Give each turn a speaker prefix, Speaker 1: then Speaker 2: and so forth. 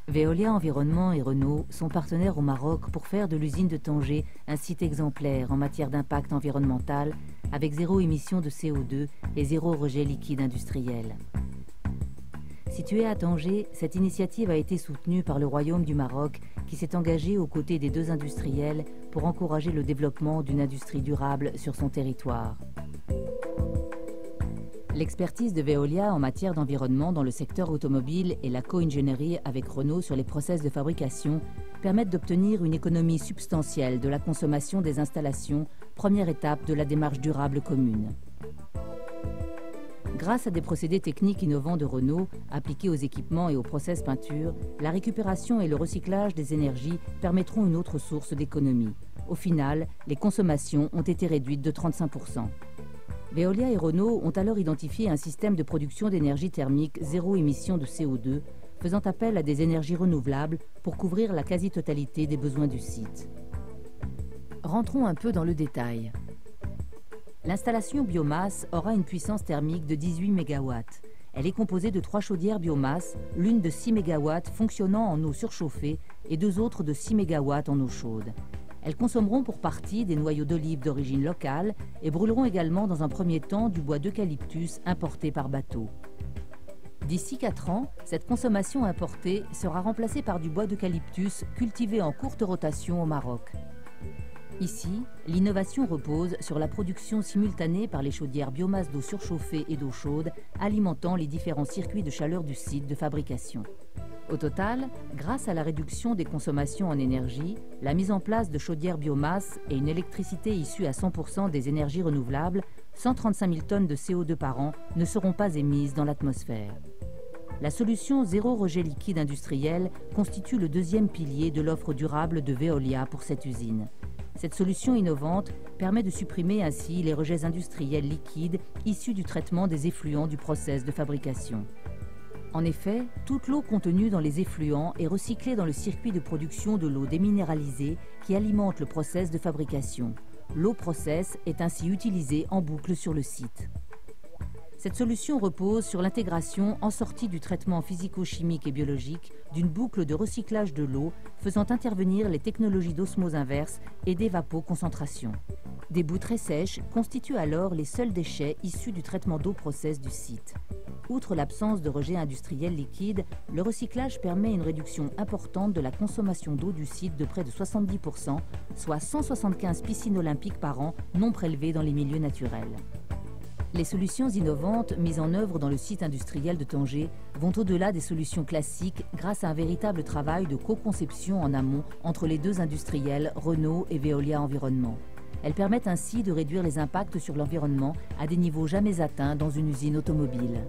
Speaker 1: Veolia Environnement et Renault sont partenaires au Maroc pour faire de l'usine de Tanger un site exemplaire en matière d'impact environnemental avec zéro émission de CO2 et zéro rejet liquide industriel. Située à Tanger, cette initiative a été soutenue par le Royaume du Maroc qui s'est engagé aux côtés des deux industriels pour encourager le développement d'une industrie durable sur son territoire. L'expertise de Veolia en matière d'environnement dans le secteur automobile et la co-ingénierie avec Renault sur les process de fabrication permettent d'obtenir une économie substantielle de la consommation des installations, première étape de la démarche durable commune. Grâce à des procédés techniques innovants de Renault, appliqués aux équipements et aux process peinture, la récupération et le recyclage des énergies permettront une autre source d'économie. Au final, les consommations ont été réduites de 35%. Veolia et Renault ont alors identifié un système de production d'énergie thermique zéro émission de CO2, faisant appel à des énergies renouvelables pour couvrir la quasi-totalité des besoins du site. Rentrons un peu dans le détail. L'installation biomasse aura une puissance thermique de 18 MW. Elle est composée de 3 chaudières biomasse, l'une de 6 MW fonctionnant en eau surchauffée et 2 autres de 6 MW en eau chaude. Elles consommeront pour partie des noyaux d'olive d'origine locale et brûleront également dans un premier temps du bois d'eucalyptus importé par bateau. D'ici 4 ans, cette consommation importée sera remplacée par du bois d'eucalyptus cultivé en courte rotation au Maroc. Ici, l'innovation repose sur la production simultanée par les chaudières biomasse d'eau surchauffée et d'eau chaude, alimentant les différents circuits de chaleur du site de fabrication. Au total, grâce à la réduction des consommations en énergie, la mise en place de chaudières biomasse et une électricité issue à 100% des énergies renouvelables, 135 000 tonnes de CO2 par an ne seront pas émises dans l'atmosphère. La solution zéro rejet liquide industriel constitue le deuxième pilier de l'offre durable de Veolia pour cette usine. Cette solution innovante permet de supprimer ainsi les rejets industriels liquides issus du traitement des effluents du process de fabrication. En effet, toute l'eau contenue dans les effluents est recyclée dans le circuit de production de l'eau déminéralisée qui alimente le process de fabrication. L'eau process est ainsi utilisée en boucle sur le site. Cette solution repose sur l'intégration en sortie du traitement physico-chimique et biologique d'une boucle de recyclage de l'eau faisant intervenir les technologies d'osmose inverse et d'évapoconcentration. Des boues très sèches constituent alors les seuls déchets issus du traitement d'eau process du site. Outre l'absence de rejet industriel liquide, le recyclage permet une réduction importante de la consommation d'eau du site de près de 70%, soit 175 piscines olympiques par an non prélevées dans les milieux naturels. Les solutions innovantes mises en œuvre dans le site industriel de Tanger vont au-delà des solutions classiques grâce à un véritable travail de co-conception en amont entre les deux industriels Renault et Veolia Environnement. Elles permettent ainsi de réduire les impacts sur l'environnement à des niveaux jamais atteints dans une usine automobile.